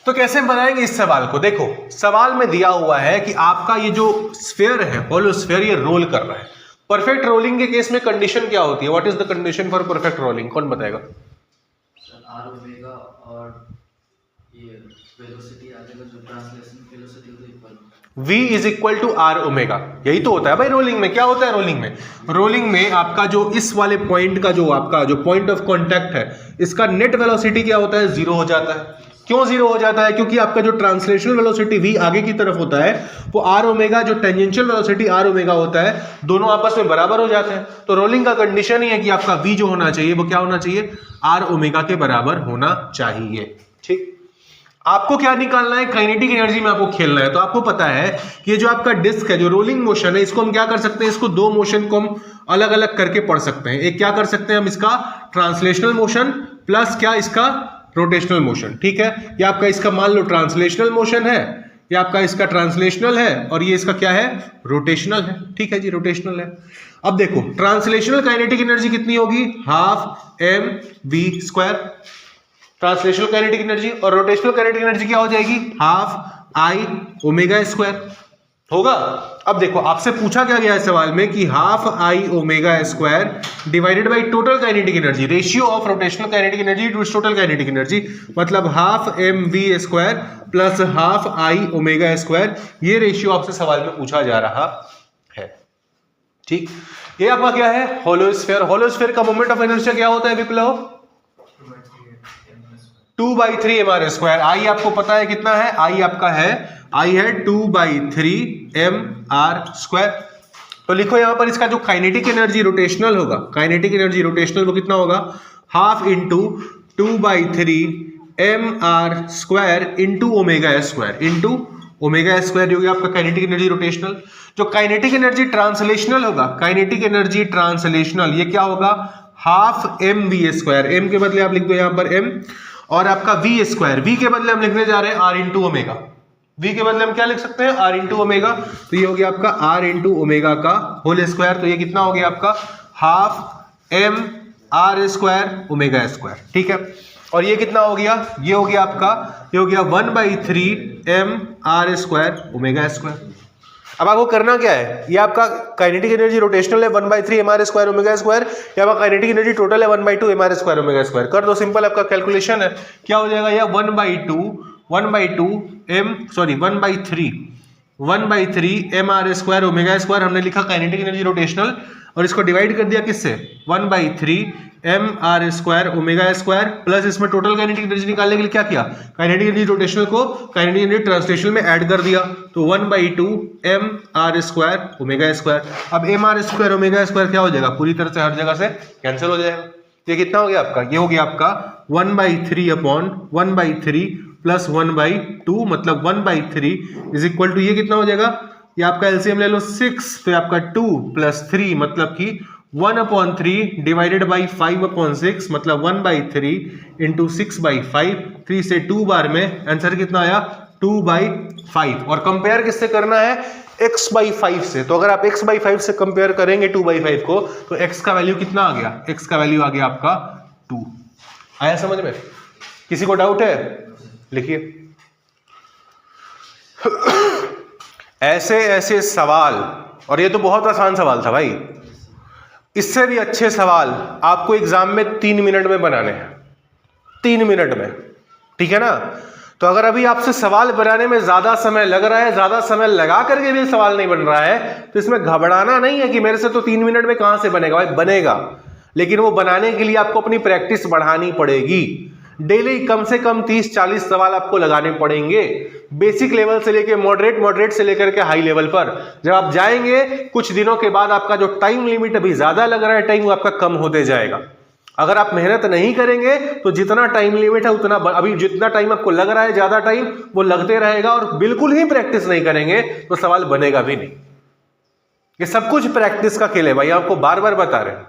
तो कैसे बनाएंगे इस सवाल को, देखो सवाल में दिया हुआ है कि आपका ये जो स्फीयर है, हॉलो स्फीयर, ये रोल कर रहा है। परफेक्ट रोलिंग के केस में कंडीशन क्या होती है, what is the condition for perfect rolling, कौन बताएगा। आर ओमेगा और ये वेलोसिटी आ जाएगा, जो ट्रांसलेशन वेलोसिटी को equal v is equal to R omega, यही तो होता है भाई रोलिंग में। क्या होता है रोलिंग में आपका जो इस वाले पॉइंट का जो आपका जो पॉइंट ऑफ कांटेक्ट है, इसका नेट वेलोसिटी क्या होता है, जीरो हो जाता है। क्यों जीरो हो जाता है, क्योंकि आपका जो ट्रांसलेशनल वेलोसिटी v आगे की तरफ होता है, वो आर ओमेगा जो टेंजेंशियल वेलोसिटी आर ओमेगा होता है, दोनों आपस में बराबर हो जाते हैं। तो रोलिंग का कंडीशन ही है कि आपका v जो होना चाहिए वो क्या होना चाहिए, आर ओमेगा के बराबर होना चाहिए, ठीक। आपको क्या निकालना है, काइनेटिक एनर्जी में आपको खेलना है। तो आपको पता है कि ये जो आपका डिस्क है, जो रोलिंग मोशन है, इसको हम क्या कर सकते हैं, इसको दो मोशन को हम अलग अलग करके पढ़ सकते हैं। एक क्या कर सकते हैं हम, इसका ट्रांसलेशनल मोशन प्लस क्या, इसका रोटेशनल मोशन, ठीक है। ये आपका इसका मान लो ट्रांसलेशनल मोशन है, ये आपका इसका ट्रांसलेशनल है, और ये इसका क्या है, रोटेशनल है, ठीक है जी, रोटेशनल है। अब देखो ट्रांसलेशनल काइनेटिक एनर्जी कितनी होगी, half M V square translational kinetic energy, और रोटेशनल काइनेटिक एनर्जी क्या हो जाएगी, हाफ आई ओमेगा स्क्वायर, होगा। अब देखो आपसे पूछा क्या गया है सवाल में कि half I omega square divided by total kinetic energy, ratio of rotational kinetic energy to total kinetic energy, मतलब half M V square plus half I omega square, ये रेशियो आपसे सवाल में पूछा जा रहा है। ठीक, ये आपका क्या है, होलोस्फेयर। होलोस्फेयर का मोमेंट ऑफ इनर्शिया क्या होता है विप्लव? 2/3 mr स्क्वायर। आई आपको पता है कितना है, आई आपका है, आई है 2/3 mr स्क्वायर। तो लिखो यहां पर इसका जो काइनेटिक एनर्जी रोटेशनल होगा, काइनेटिक एनर्जी रोटेशनल वो कितना होगा, half into 2/3 mr square into omega square, into omega square होगी आपका काइनेटिक एनर्जी रोटेशनल। जो काइनेटिक एनर्जी ट्रांसलेशनल होगा, काइनेटिक एनर्जी ट्रांसलेशनल, ये क्या होगा, half M V square, M के बदले आप लिख दो यहां पर एम, और आपका वी स्क्वायर, वी के बदले हम लिखने जा रहे हैं आर इंटू ओमेगा, वी के बदले हम क्या लिख सकते हैं, आर इंटू ओमेगा। तो ये हो गया आपका आर इंटू ओमेगा का होल स्क्वायर, तो ये कितना हो गया आपका half M R square omega square. ठीक है, और ये कितना हो गया, ये हो गया आपका, ये हो गया 1/3 M R square omega square. अब आपको करना क्या है, ये आपका काइनेटिक एनर्जी रोटेशनल है 1/3 mr स्क्वायर ओमेगा स्क्वायर, या आपका काइनेटिक एनर्जी टोटल है 1/2 mr स्क्वायर ओमेगा स्क्वायर। कर दो सिंपल, आपका कैलकुलेशन है, क्या हो जाएगा, या 1/3 mr स्क्वायर ओमेगा स्क्वायर हमने लिखा काइनेटिक एनर्जी रोटेशनल, और इसको डिवाइड कर दिया किससे, 1/3 mr square omega square, plus इसमें टोटल काइनेटिक एनर्जी निकालने के लिए क्या किया, काइनेटिक एनर्जी रोटेशनल को काइनेटिक एनर्जी ट्रांसलेशनल में ऐड कर दिया, तो 1/2 mr स्क्वायर ओमेगा स्क्वायर। अब mr स्क्वायर ओमेगा स्क्वायर क्या हो जाएगा, पूरी तरह से हर जगह से कैंसिल हो जाएगा। ये कितना हो गया आपका, ये हो गया आपका 1/3 अपॉन 1/3 प्लस 1/2, मतलब 1/3 इज इक्वल टू, ये कितना हो जाएगा, ये आपका एलसीएम ले लो 6, तो ये आपका 2 + 3 मतलब कि 1/3 डिवाइडेड बाई 5/6, मतलब 1/3 इंटू 6/5, 3 से 2 बार में आंसर कितना आया 2/5। और कंपेयर किससे करना है, x/5 से। तो अगर आप x/5 से कंपेयर करेंगे 2/5 को, तो x का वैल्यू कितना आ गया, x का वैल्यू आ गया आपका 2। आया समझ में? किसी को डाउट है, लिखिए। ऐसे ऐसे सवाल, और ये तो बहुत आसान सवाल था भाई, इससे भी अच्छे सवाल आपको एग्जाम में 3 मिनट में बनाने हैं, 3 मिनट में, ठीक है ना। तो अगर अभी आपसे सवाल बनाने में ज्यादा समय लग रहा है, ज्यादा समय लगा करके भी सवाल नहीं बन रहा है, तो इसमें घबराना नहीं है कि मेरे से तो 3 मिनट में कहां से बनेगा, भाई बनेगा, लेकिन वो बनाने के लिए आपको अपनी प्रैक्टिस बढ़ानी पड़ेगी। डेली कम से कम 30-40 सवाल आपको लगाने पड़ेंगे, बेसिक लेवल से लेके मॉडरेट, मॉडरेट से लेकर के हाई लेवल पर। जब आप जाएंगे कुछ दिनों के बाद, आपका जो टाइम लिमिट अभी ज्यादा लग रहा है टाइम, वो आपका कम होते जाएगा। अगर आप मेहनत नहीं करेंगे तो जितना टाइम लिमिट है उतना, अभी जितना टाइम आपको लग रहा है ज्यादा टाइम, वो लगते रहेगा, और बिल्कुल ही प्रैक्टिस नहीं करेंगे तो सवाल बनेगा भी नहीं। ये सब कुछ प्रैक्टिस का खेल है भाई, आपको बार बार बता रहे हैं।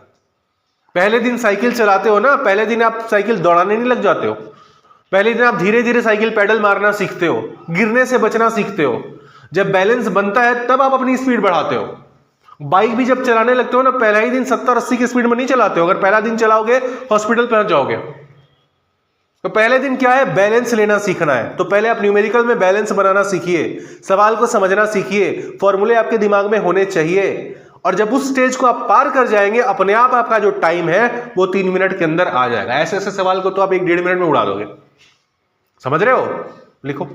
पहले दिन साइकिल चलाते हो ना, पहले दिन आप साइकिल दौड़ाने नहीं लग जाते हो, पहले दिन आप धीरे धीरे साइकिल पैडल मारना सीखते हो, गिरने से बचना सीखते हो। जब बैलेंस बनता है तब आप अपनी स्पीड बढ़ाते हो। बाइक भी जब चलाने लगते हो ना, पहला ही दिन 70-80 की स्पीड में नहीं चलाते हो। अगर पहला दिन चलाओगे हॉस्पिटल पहुंच जाओगे। तो पहले दिन क्या है, बैलेंस लेना सीखना है। तो पहले आप न्यूमेरिकल में बैलेंस बनाना सीखिए, सवाल को समझना सीखिए, फॉर्मूले आपके दिमाग में होने चाहिए। और जब उस स्टेज को आप पार कर जाएंगे, अपने आप आपका जो टाइम है वो 3 मिनट के अंदर आ जाएगा। ऐसे ऐसे सवाल को तो आप 1-1.5 मिनट में उड़ा दोगे। समझ रहे हो? लिखो।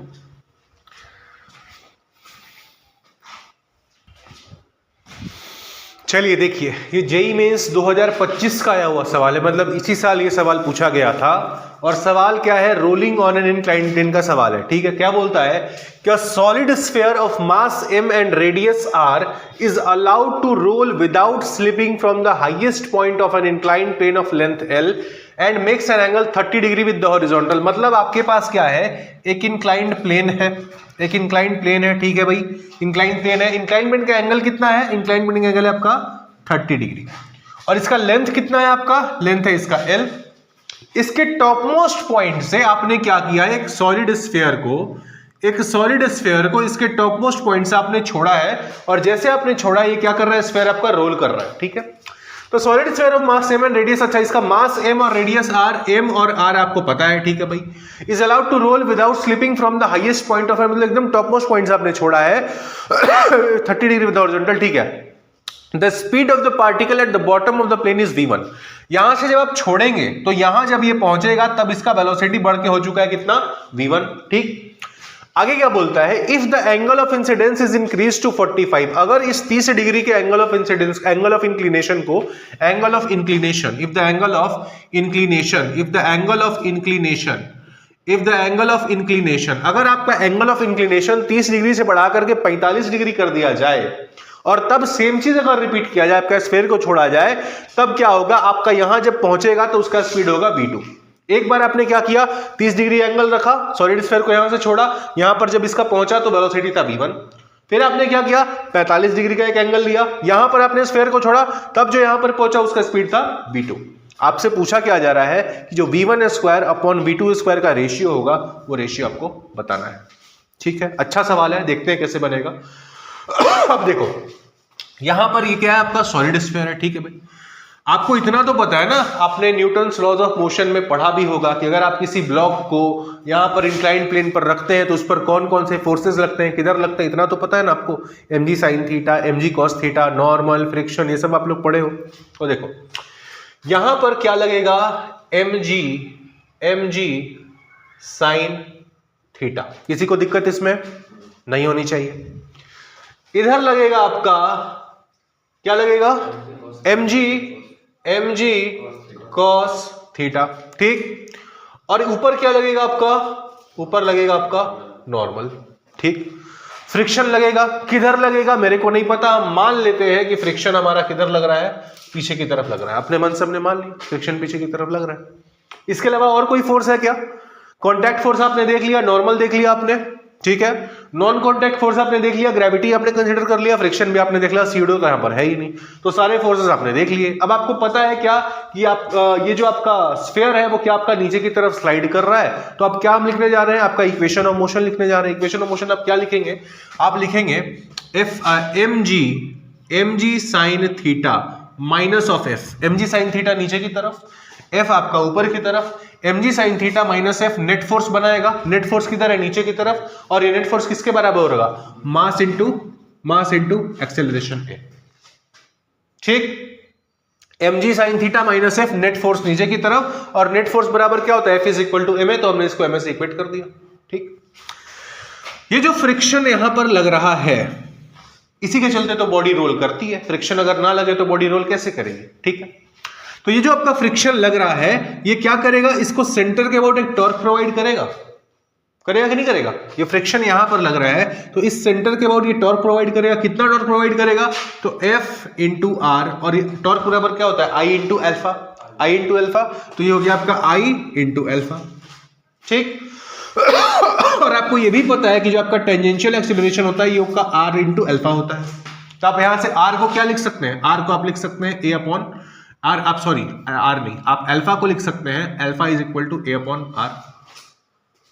चलिए देखिए, ये जेईई मेंस 2025 का आया हुआ सवाल है, मतलब इसी साल ये सवाल पूछा गया था। और सवाल क्या है, rolling on an inclined plane का सवाल है, ठीक है। क्या बोलता है, क्या solid sphere of mass m and radius r is allowed to roll without slipping from the highest point of an inclined plane of length l and makes an angle 30 degree with the horizontal. मतलब आपके पास क्या है, एक inclined plane है, एक inclined plane है, ठीक है भाई, इंक्लाइंड प्लेन है। इंक्लाइंड प्लेन का एंगल कितना है, इंक्लाइंड प्लेन का एंगल है आपका 30 डिग्री, और इसका लेंथ कितना है, आपका लेंथ है इसका l। इसके टॉप मोस्ट पॉइंट से आपने क्या किया, एक सॉलिड स्फीयर को इसके टॉप मोस्ट पॉइंट से आपने छोड़ा है, और जैसे आपने छोड़ा, ये क्या कर रहा है, स्फीयर आपका रोल कर रहा है, ठीक है। तो solid sphere of mass m and radius, अच्छा इसका मास m और रेडियस r, m और r आपको पता है, ठीक है भाई, is allowed to roll without slipping from the highest point of, मतलब एकदम टॉप मोस्ट पॉइंट से आपने छोड़ा है 30 डिग्री विद हॉरिजॉन्टल, ठीक है। The speed of the particle at the bottom of the plane is v1। यहां से जब आप छोड़ेंगे तो यहां जब ये पहुंचेगा तब इसका वेलोसिटी बढ़ के हो चुका है कितना, v1, ठीक। आगे क्या बोलता है, if the angle of incidence is increase to 45, अगर इस 30 डिग्री के angle of incidence, angle of inclination को, angle of inclination, if the angle of inclination, if the angle of inclination, if the angle of inclination, अगर आपका angle of inclination 30 degree से बढ़ा करके 45 degree कर दिया जाए और तब सेम चीज अगर रिपीट किया जाए, आपका स्फीयर को छोड़ा जाए, तब क्या होगा, आपका यहां जब पहुंचेगा तो उसका स्पीड होगा v2। एक बार आपने क्या किया, 30 डिग्री एंगल रखा, सॉलिड स्फीयर को यहां से छोड़ा, यहां पर जब इसका पहुंचा तो वेलोसिटी था v1। फिर आपने क्या किया, 45 डिग्री का एक एंगल लिया, यहां पर आपने स्फीयर को छोड़ा, तब जो यहां पर पहुंचा उसका स्पीड था v2। आपसे पूछा क्या जा रहा है कि जो v1 square upon v2 square का रेशियो होगा, वो रेशियो आपको बताना है, ठीक है। अच्छा सवाल है, देखते हैं कैसे बनेगा। अब देखो यहां पर ये क्या है, आपका सॉलिड स्फीयर है, ठीक है भाई। आपको इतना तो पता है ना, आपने न्यूटन्स लॉज ऑफ मोशन में पढ़ा भी होगा कि अगर आप किसी ब्लॉक को यहां पर इंक्लाइंड प्लेन पर रखते हैं तो उस पर कौन कौन से फोर्सेस लगते हैं, किधर लगते हैं, इतना तो पता है ना आपको, mg sin theta, mg cos theta, normal, friction, ये सब आप लोग पढ़े हो। तो देखो यहां पर क्या लगेगा, mg sin थीटा, किसी को दिक्कत इसमें नहीं होनी चाहिए। इधर लगेगा आपका, क्या लगेगा, mg cos थीटा, ठीक। और ऊपर क्या लगेगा आपका, ऊपर लगेगा आपका नॉर्मल, ठीक। फ्रिक्शन लगेगा, किधर लगेगा मेरे को नहीं पता, मान लेते हैं कि फ्रिक्शन हमारा किधर लग रहा है, पीछे की तरफ लग रहा है, अपने मन से हमने मान लिया फ्रिक्शन पीछे की तरफ लग रहा है। इसके अलावा और कोई फोर्स है क्या, कॉन्टैक्ट फोर्स आपने देख लिया, नॉर्मल देख लिया आपने, ठीक है। नॉन कॉन्टैक्ट फोर्स आपने देख लिया, ग्रेविटी आपने कंसीडर कर लिया, फ्रिक्शन भी आपने देख लिया, सीडो तो यहां पर है ही नहीं, तो सारे फोर्सेस आपने देख लिए। अब आपको पता है क्या कि आप ये जो आपका स्फीयर है वो क्या आपका नीचे की तरफ स्लाइड कर रहा है, तो आप क्या हम लिखने जा रहे हैं, आपका इक्वेशन ऑफ मोशन लिखने जा रहे हैं। इक्वेशन ऑफ मोशन आप क्या लिखेंगे, आप लिखेंगे F mg sin theta minus of F, mg sin theta नीचे की तरफ, एफ आपका ऊपर की तरफ, mg sin theta minus F net force बनाएगा, नेट फोर्स किधर है, नीचे की तरफ, और ये नेट फोर्स किसके बराबर होगा, मास इनटू एक्सेलरेशन ए, ठीक। mg sin theta minus F net force नीचे की तरफ, और नेट फोर्स बराबर क्या होता है, F is equal to ma, तो हमने इसको ma से इक्वेट कर दिया, ठीक। ये जो फ्रिक्शन यहां पर लग रहा है, इसी के चलते तो बॉडी रोल करती है, फ्रिक्शन अगर ना लगे तो बॉडी रोल कैसे करेगी, ठीक है। तो ये जो आपका फ्रिक्शन लग रहा है, ये क्या करेगा, इसको सेंटर के अबाउट एक टॉर्क प्रोवाइड करेगा कि नहीं करेगा। ये फ्रिक्शन यहां पर लग रहा है तो इस सेंटर के अबाउट ये टॉर्क प्रोवाइड करेगा, कितना टॉर्क प्रोवाइड करेगा, तो F इंटू आर, और ये टॉर्क बराबर क्या होता है, I इंटू अल्फा, तो ये हो गया आपका I इंटू अल्फा, ठीक। और आपको ये भी पता है कि जो आपका टेंजेंशियल एक्सीलरेशन होता है ये आपका R इंटू अल्फा होता है, तो आप यहां से R को क्या लिख सकते हैं, R को आप लिख सकते हैं A अपॉन आर, आप सॉरी आर नहीं, आप अल्फा को लिख सकते हैं, alpha is equal to A upon R,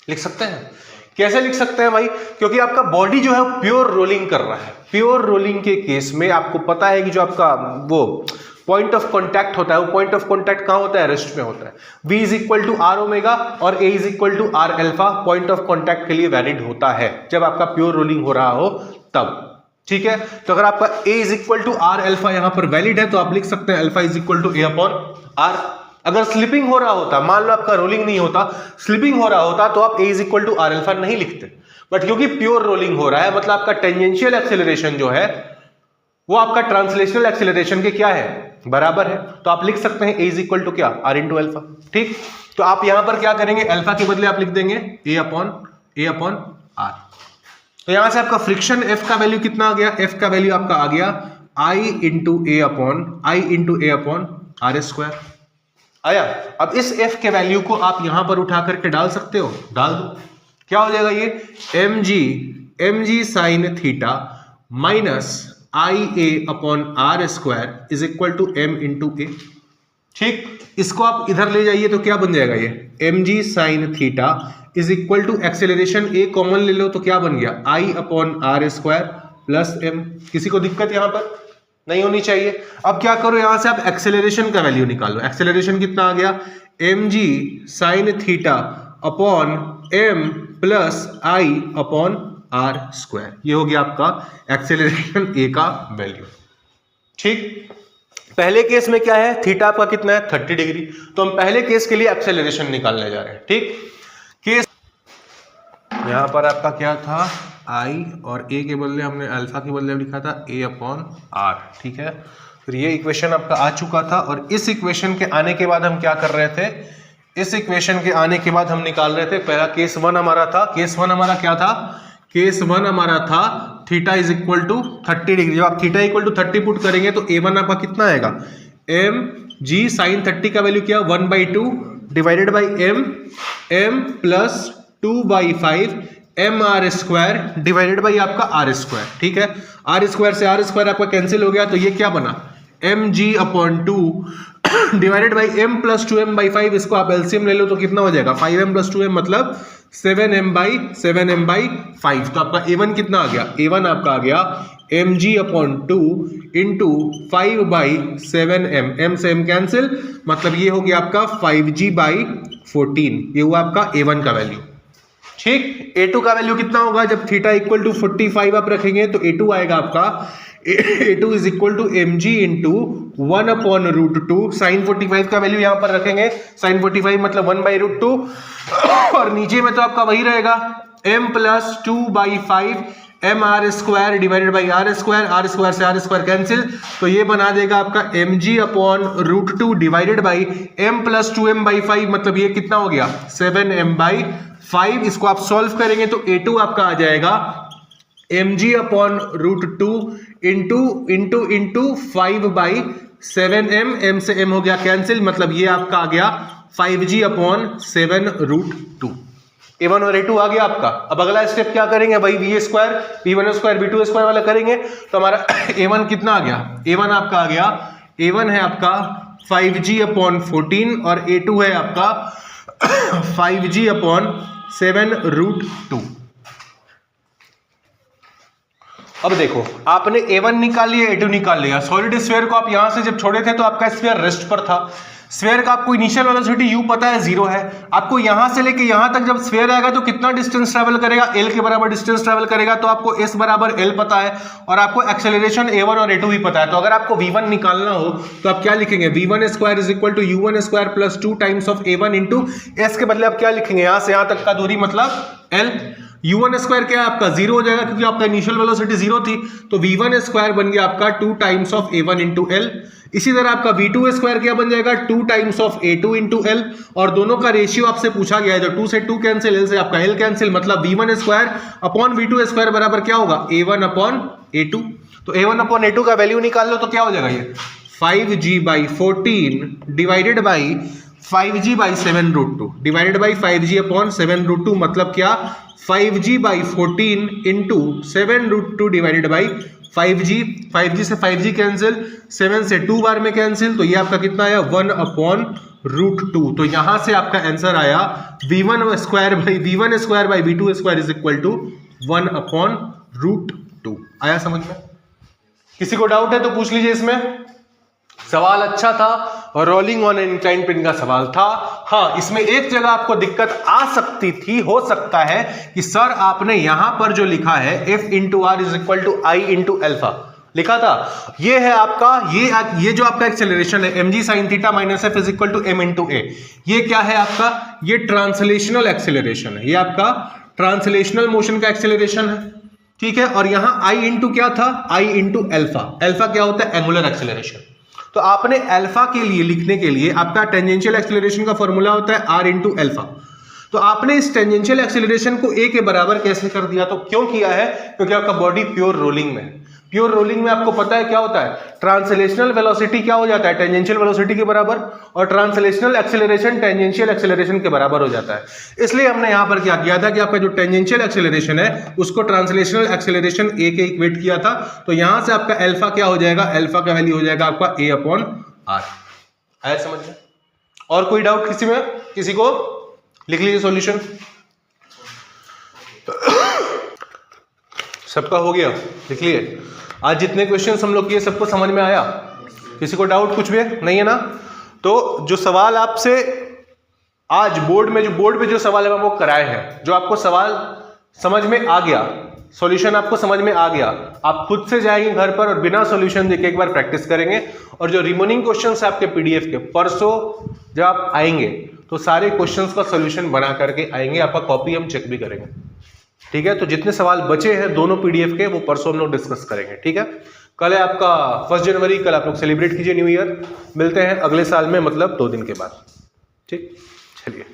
लिख सकते हैं। कैसे लिख सकते हैं भाई, क्योंकि आपका बॉडी जो है प्योर रोलिंग कर रहा है। प्योर रोलिंग के केस में आपको पता है कि जो आपका वो पॉइंट ऑफ कॉन्टैक्ट होता है, वो पॉइंट ऑफ कॉन्टैक्ट कहां होता है, रेस्ट में होता है। v is equal to R omega और a is equal to R alpha point of contact के लिए वैलिड होता है जब आपका प्योर रोलिंग हो रहा हो तब, ठीक है। तो अगर आपका a is equal to R alpha यहां पर वैलिड है तो आप लिख सकते हैं alpha is equal to a upon R. अगर स्लिपिंग हो रहा होता, मान लो आपका रोलिंग नहीं होता, स्लिपिंग हो रहा होता, तो आप a is equal to R alpha नहीं लिखते, बट क्योंकि प्योर रोलिंग हो रहा है मतलब आपका टेंजेंशियल एक्सेलरेशन जो है वो आपका ट्रांसलेशनल एक्सेलरेशन के क्या है, बराबर है, तो आप लिख सकते हैं a इज इक्वल टू क्या, आर इंटू अल्फा, ठीक। तो आप यहां पर क्या करेंगे, अल्फा के बदले आप लिख देंगे a अपॉन आर। तो यहां से आपका फ्रिक्शन F का वैल्यू कितना आ गया, F का वैल्यू आपका आ गया I into A upon R square आया। अब इस F के वैल्यू को आप यहां पर उठा करके डाल सकते हो, डाल दो, क्या हो जाएगा ये mg sine theta minus IA upon R square is equal to m into a, ठीक। इसको आप इधर ले जाइए तो क्या बन जाएगा, ये mg sine theta is equal to acceleration a common ले लो तो क्या बन गया I upon R square plus m। किसी को दिक्कत यहां पर नहीं होनी चाहिए। अब क्या करो, यहां से आप एक्सेलरेशन का वैल्यू निकालो। एक्सेलरेशन कितना आ गया, mg sine theta upon m plus I upon R square. ये हो गया आपका एक्सेलरेशन ए का वैल्यू। ठीक, पहले केस में क्या है, थीटा आपका कितना है 30 डिग्री, तो हम पहले केस के लिए एक्सेलरेशन निकालने जा रहे हैं। ठीक, केस यहां पर आपका क्या था, आई और ए के बदले हमने अल्फा के बदले लिखा था ए अपॉन आर। ठीक है, फिर ये इक्वेशन आपका आ चुका था और इस इक्वेशन के आने के बाद हम क्या कर रहे थे, इस इक्वेशन के आने के बाद हम निकाल रहे थे, पहला केस वन हमारा था, केस वन हमारा क्या था, केस वन हमारा था theta is equal to 30 degree. जब आप थीटा इक्वल टू 30 पुट करेंगे तो ए वन आपका कितना आएगा, एम जी साइन 30 का वैल्यू क्या, 1/2 divided by M plus 2/5 M R square divided by आपका आर स्क्वायर। ठीक है, आर स्क्वायर से आर स्क्वायर आपका कैंसिल हो गया, तो ये क्या बना, M G upon 2 divided by M plus 2m/5। इसको आप एलसीएम ले लो तो कितना हो जाएगा, 5m प्लस 2m मतलब 7m/5। तो आपका a1 कितना आ गया, a1 आपका आ गया mg upon 2 into 5/7m, m से m कैंसिल, मतलब ये हो गया आपका 5g/14। ये हुआ आपका a1 का वैल्यू। ठीक, a2 का वैल्यू कितना होगा, जब थीटा इक्वल टू 45 आप रखेंगे तो a2 आएगा आपका, a2 is equal to mg into 1/√2। Sine 45 का वैल्यू यहां पर रखेंगे, साइन 45 मतलब 1/√2 और नीचे में तो आपका वही रहेगा m plus 2/5 M R square divided by R square, R square से आर स्क्वायर कैंसिल, तो ये बना देगा आपका mg upon √2 divided by m plus 2m/5, मतलब ये कितना हो गया 7m/5। इसको आप सॉल्व करेंगे तो a2 आपका आ जाएगा mg upon √2 into 5/7m, m से m हो गया कैंसिल, मतलब ये आपका आ गया 5g अपॉन 7√2। a1 और a2 आ गया आपका। अब अगला स्टेप क्या करेंगे भाई, v square v1 square v2 square वाला करेंगे, तो हमारा a1 कितना आ गया, a1 आपका आ गया, a1 है आपका 5g अपॉन 14 और a2 है आपका 5g अपॉन 7√2। अब देखो, आपने a1 निकाल लिया, a2 निकाल लिया, सॉलिड स्फीयर को आप यहां से जब छोड़े थे तो आपका स्फीयर रेस्ट पर था। स्फीयर का आपको इनिशियल वेलोसिटी u पता है 0 है, आपको यहां से लेके यहां तक जब स्फीयर आएगा तो कितना डिस्टेंस ट्रेवल करेगा, l के बराबर डिस्टेंस ट्रेवल करेगा, तो आपको s बराबर l पता है और आपको एक्सेलरेशन a1 और a2 भी पता है। तो अगर आपको v1 निकालना हो तो आप क्या लिखेंगे, v1 square is equal to u1 square plus 2 times of a1 into s के बदले आप क्या लिखेंगे, यहां से यहां तक का दूरी मतलब l। u1 स्क्वायर क्या है आपका 0 हो जाएगा क्योंकि आपका इनिशियल वेलोसिटी 0 थी, तो v1 स्क्वायर बन गया आपका 2 times of a1 into L. इसी तरह आपका v2 स्क्वायर क्या बन जाएगा 2 times of a2 into L, और दोनों का रेशियो आपसे पूछा गया है, जो 2 से 2 कैंसिल, l से आपका l कैंसिल, मतलब v1 square upon v2 square बराबर क्या होगा a1 अपॉन a2। तो a1 अपॉन a2 का वैल्यू निकाल लो तो क्या हो जाएगा, ये 5g/14 divided by 5g/7√2 divided by 5g upon 7√2, मतलब क्या 5g/14 into 7√2 divided by 5g से 5g कैंसिल, 7 से 2 बार में कैंसिल, तो ये आपका कितना आया 1/√2। तो यहां से आपका आंसर आया v1 square by v2 square is equal to 1/√2। आया समझ में? किसी को डाउट है तो पूछ लीजिए। इसमें सवाल अच्छा था और रोलिंग ऑन इंक्लाइन पिन का सवाल था। हाँ, इसमें एक जगह आपको दिक्कत आ सकती थी, हो सकता है कि सर आपने यहां पर जो लिखा है F into R is equal to I into alpha लिखा था, ये है आपका ये जो आपका एक्सेलरेशन है mg sin theta minus f is equal to m into a, ये क्या है आपका, ये ट्रांसलेशनल एक्सेलरेशन है, ये आपका ट्रांसलेशनल मोशन का एक्सेलरेशन है। ठीक है, और यहां I इंटू क्या था, I इंटू अल्फा। अल्फा क्या होता है, एंगुलर एक्सेलरेशन। तो आपने अल्फा के लिए लिखने के लिए आपका टेंजेंशियल एक्सेलरेशन का फॉर्मूला होता है r इंटू अल्फा। तो आपने इस टेंजेंशियल एक्सेलरेशन को a के बराबर कैसे कर दिया, तो क्यों किया है, क्योंकि आपका बॉडी प्योर रोलिंग में है। प्योर रोलिंग में आपको पता है क्या होता है, ट्रांसलेशनल वेलोसिटी क्या हो जाता है, टेंजेंशियल वेलोसिटी के बराबर, और ट्रांसलेशनल एक्सेलरेशन टेंजेंशियल एक्सेलरेशन के बराबर हो जाता है। इसलिए हमने यहां पर क्या किया था कि आपका जो टेंजेंशियल एक्सेलरेशन है उसको ट्रांसलेशनल एक्सेलरेशन a के इक्वेट किया था। तो यहां से आपका अल्फा क्या हो जाएगा, अल्फा का वैल्यू हो जाएगा आपका a अपॉन आर। आया समझ में? और कोई डाउट किसी में, किसी को? लिख लीजिए सॉल्यूशन। सबका हो गया, लिख लिए। आज जितने क्वेश्चंस हम लोग किए सबको समझ में आया? किसी को डाउट कुछ भी नहीं है ना? तो जो सवाल आपसे आज बोर्ड पे जो सवाल हम आपको कराए हैं, जो आपको सवाल समझ में आ गया, सॉल्यूशन आपको समझ में आ गया, आप खुद से जाएंगे घर पर और बिना सॉल्यूशन देखे एक बार प्रैक्टिस करेंगे। और जो रिमेनिंग क्वेश्चंस है आपके पीडीएफ के, परसों जब आप आएंगे तो सारे क्वेश्चंस का सॉल्यूशन बना करके आएंगे, आपका कॉपी हम चेक भी करेंगे, ठीक है? तो जितने सवाल बचे हैं दोनों पीडीएफ के, वो परसों हम लोग डिस्कस करेंगे, ठीक है? कल है आपका 1 जनवरी, कल आप लोग सेलिब्रेट कीजिए न्यू ईयर। मिलते हैं अगले साल में, मतलब 2 दिन के बाद, ठीक? चलिए।